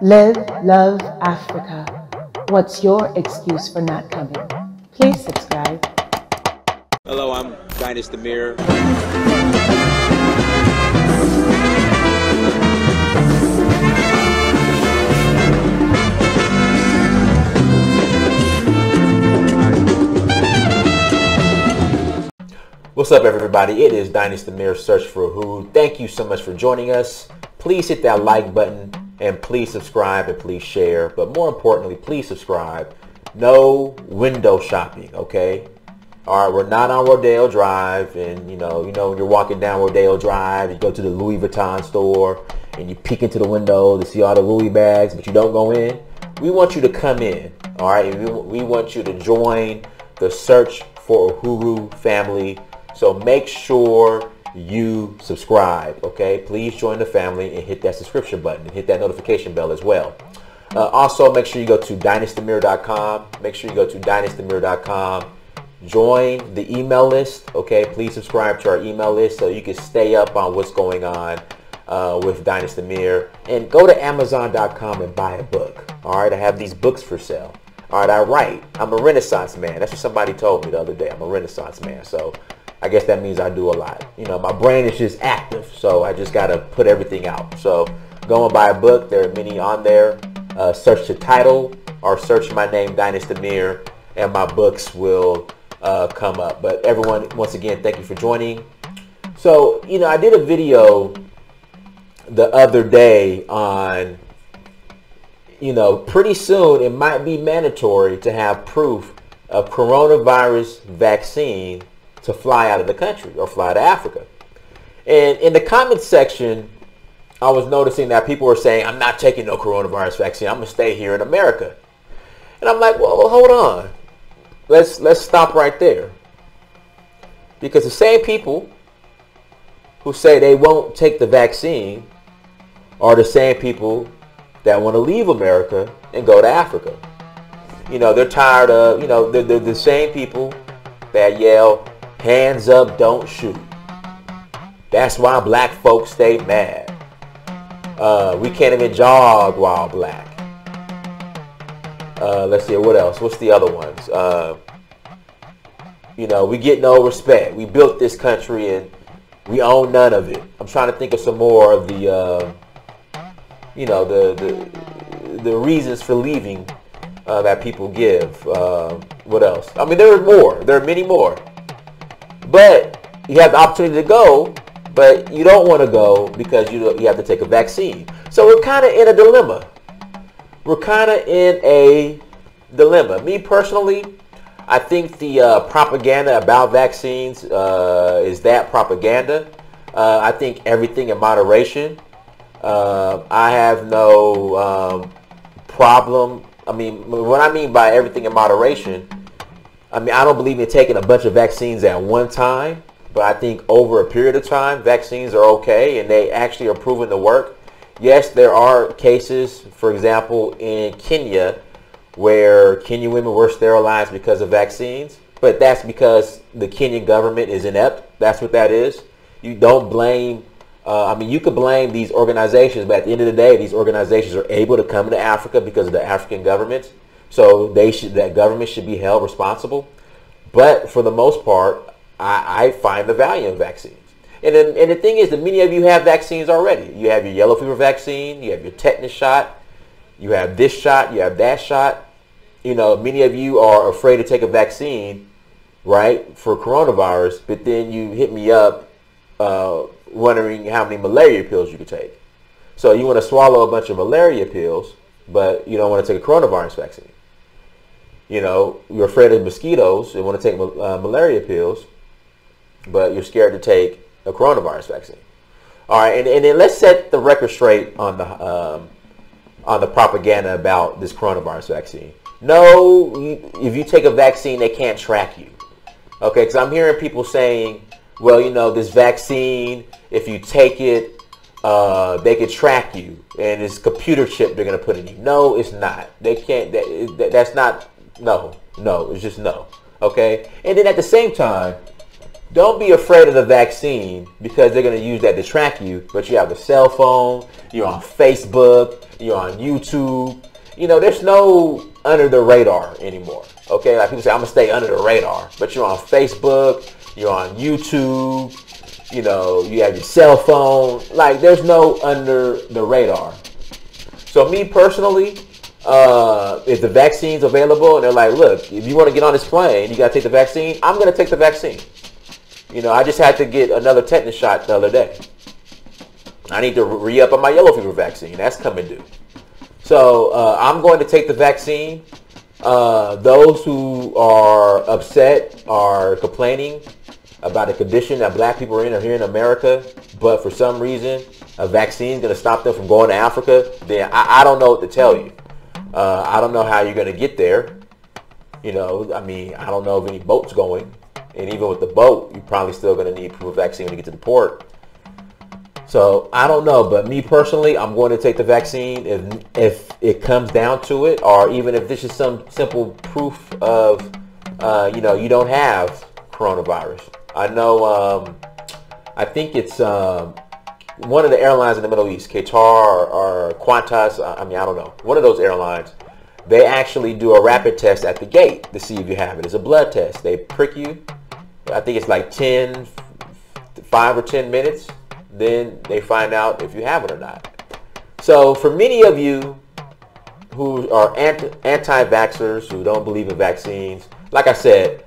Live, love Africa. What's your excuse for not coming? Please subscribe. Hello, I'm amirdynast. What's up, everybody? It is amirdynast Search for Who. Thank you so much for joining us. Please hit that like button and please subscribe and please share. But more importantly, please subscribe. No window shopping, okay? All right, we're not on Rodeo Drive, and you know, when you're walking down Rodeo Drive, you go to the Louis Vuitton store and you peek into the window to see all the Louis bags, but you don't go in. We want you to come in, all right? We want you to join the Search for Uhuru family. So make sure you subscribe, okay? Please join the family and hit that subscription button and hit that notification bell as well. Also, make sure you go to dynastamir.com. Make sure you go to dynastamir.com. Join the email list, okay? Please subscribe to our email list so you can stay up on what's going on with Dynast Amir. And go to amazon.com and buy a book, all right? I have these books for sale. All right, I write. I'm a Renaissance man. That's what somebody told me the other day. I'm a Renaissance man. So I guess that means I do a lot. You know, my brain is just active, so I just got to put everything out. So go and buy a book. There are many on there. Search the title or search my name, Dynast Amir, and my books will come up. But everyone, once again, thank you for joining. So, you know, I did a video the other day on, you know, pretty soon it might be mandatory to have proof of coronavirus vaccine to fly out of the country or fly to Africa. And in the comments section, I was noticing that people were saying, I'm not taking no coronavirus vaccine. I'm going to stay here in America. And I'm like, well, hold on. Let's stop right there. Because the same people who say they won't take the vaccine are the same people that want to leave America and go to Africa. You know, they're tired of, you know, they're the same people that yell, hands up, don't shoot. That's why black folks stay mad. We can't even jog while black. Let's see, what else? What's the other ones? You know, we get no respect. We built this country and we own none of it. I'm trying to think of some more of the, you know, the reasons for leaving that people give. What else? I mean, there are more. There are many more. But you have the opportunity to go, but you don't want to go because you have to take a vaccine. So we're kind of in a dilemma. We're kind of in a dilemma. Me personally, I think the propaganda about vaccines is that propaganda. I think everything in moderation. I have no problem. I mean, what I mean by everything in moderation, I mean, I don't believe in taking a bunch of vaccines at one time, but I think over a period of time, vaccines are okay and they actually are proven to work. Yes, there are cases, for example, in Kenya, where Kenyan women were sterilized because of vaccines, but that's because the Kenyan government is inept. That's what that is. You don't blame, I mean, you could blame these organizations, but at the end of the day, these organizations are able to come to Africa because of the African government. So that government should be held responsible. But for the most part, I find the value in vaccines. And the thing is that many of you have vaccines already. You have your yellow fever vaccine, you have your tetanus shot, you have this shot, you have that shot. You know, many of you are afraid to take a vaccine, right, for coronavirus, but then you hit me up wondering how many malaria pills you could take. So you want to swallow a bunch of malaria pills, but you don't want to take a coronavirus vaccine. You know, you're afraid of mosquitoes and want to take malaria pills, but you're scared to take a coronavirus vaccine. All right, and then let's set the record straight on the propaganda about this coronavirus vaccine. No, if you take a vaccine, they can't track you. Okay, because I'm hearing people saying, well, you know, this vaccine, if you take it, they can track you, and it's computer chip they're going to put in you. No, it's not. They can't. That's not. No, it's just no. Okay, and then at the same time, don't be afraid of the vaccine because they're going to use that to track you. But you have a cell phone, you're on Facebook, you're on YouTube. You know, there's no under the radar anymore. Okay, like people say, I'm going to stay under the radar. But you're on Facebook, you're on YouTube, you know, you have your cell phone. Like, there's no under the radar. So me personally, if the vaccine's available and they're like, look, if you want to get on this plane, you got to take the vaccine, I'm going to take the vaccine. You know, I just had to get another tetanus shot the other day. I need to re-up on my yellow fever vaccine. That's coming due. So I'm going to take the vaccine. Those who are upset are complaining about a condition that black people are here in America, but for some reason a vaccine is going to stop them from going to Africa, then I don't know what to tell you. I don't know how you're going to get there. You know, I mean, I don't know of any boats going. And even with the boat, you're probably still going to need proof of vaccine when you get to the port. So I don't know, but me personally, I'm going to take the vaccine if it comes down to it, or even if this is some simple proof of, you know, you don't have coronavirus. I know, I think it's one of the airlines in the Middle East, Qatar or Qantas. I mean, I don't know. One of those airlines, they actually do a rapid test at the gate to see if you have it. It's a blood test. They prick you. I think it's like 5 or 10 minutes. Then they find out if you have it or not. So for many of you who are anti-vaxxers, who don't believe in vaccines, like I said,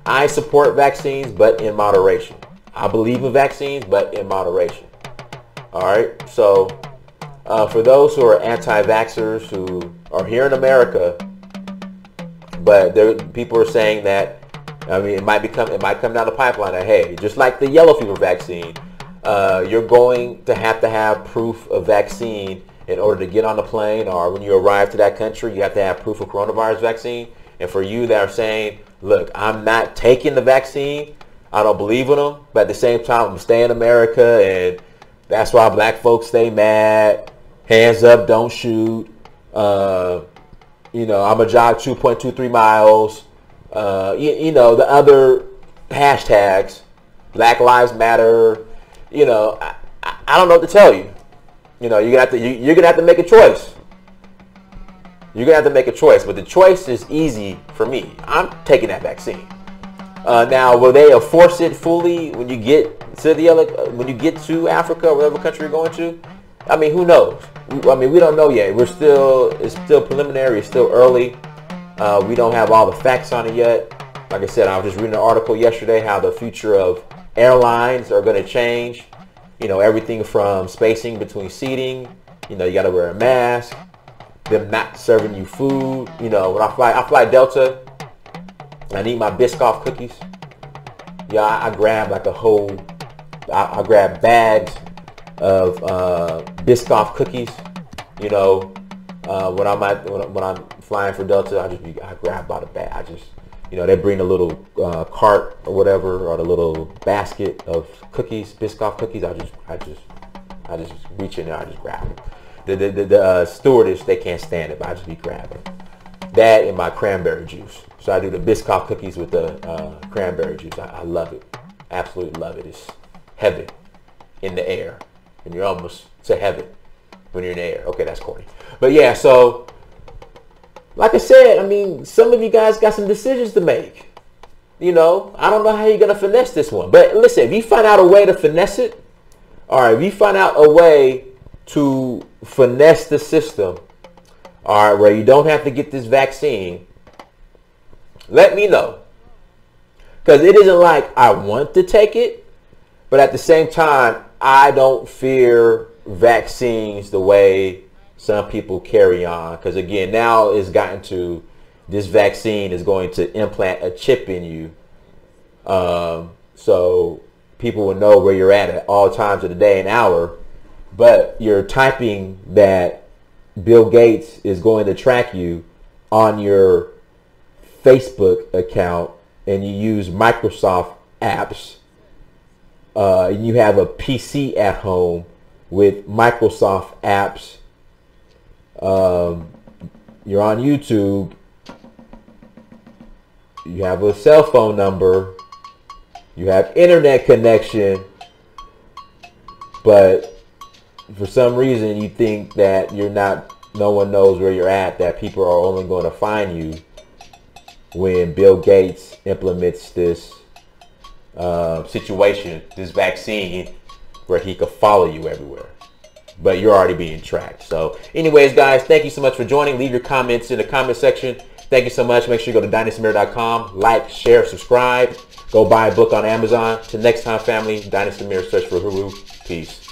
I support vaccines, but in moderation. I believe in vaccines, but in moderation. All right. So for those who are anti-vaxxers who are here in America, but people are saying that, I mean, it might come down the pipeline that, hey, just like the yellow fever vaccine, you're going to have proof of vaccine in order to get on the plane, or when you arrive to that country, you have to have proof of coronavirus vaccine. And for you that are saying, look, I'm not taking the vaccine, I don't believe in them, but at the same time, I'm going to stay in America, and that's why black folks stay mad, hands up, don't shoot, you know, I'm going to jog 2.23 miles, you know, the other hashtags, Black Lives Matter. You know, I don't know what to tell you. You know, you're gonna have to make a choice. You're gonna have to make a choice, but the choice is easy for me. I'm taking that vaccine. Now, will they enforce it fully when you get to Africa or whatever country you're going to? I mean, who knows? I mean, we don't know yet. It's still preliminary. It's still early. We don't have all the facts on it yet. Like I said, I was just reading an article yesterday how the future of airlines are going to change. You know, everything from spacing between seating. You know, you got to wear a mask. Them not serving you food. You know, when I fly Delta, I need my Biscoff cookies. Yeah, I grab like I grab bags of Biscoff cookies. You know, when I'm flying for Delta, I grab about a bag. You know, they bring a little cart or whatever, or the little basket of cookies, Biscoff cookies. I just reach in there, I just grab them. The stewardess, they can't stand it, but I just be grabbing that and my cranberry juice. So I do the Biscoff cookies with the cranberry juice. I love it, absolutely love it. It's heaven in the air, and you're almost to heaven when you're in the air. Okay, that's corny, but yeah. So, like I said, I mean, some of you guys got some decisions to make. You know, I don't know how you're going to finesse this one. But listen, if you find out a way to finesse it, all right, if you find out a way to finesse the system, all right, where you don't have to get this vaccine, let me know. Because it isn't like I want to take it, but at the same time, I don't fear vaccines the way some people carry on. Because again, now it's gotten to this vaccine is going to implant a chip in you. So people will know where you're at all times of the day and hour. But you're typing that Bill Gates is going to track you on your Facebook account, and you use Microsoft apps. And you have a PC at home with Microsoft apps. You're on YouTube. You have a cell phone number. You have internet connection, but for some reason you think that no one knows where you're at, that people are only going to find you when Bill Gates implements this situation, this vaccine, where he could follow you everywhere. But you're already being tracked. So anyways, guys, thank you so much for joining. Leave your comments in the comment section. Thank you so much. Make sure you go to dynastymir.com. Like, share, subscribe. Go buy a book on Amazon. Till next time, family. Dynasty Mirror, search for Huru. Peace.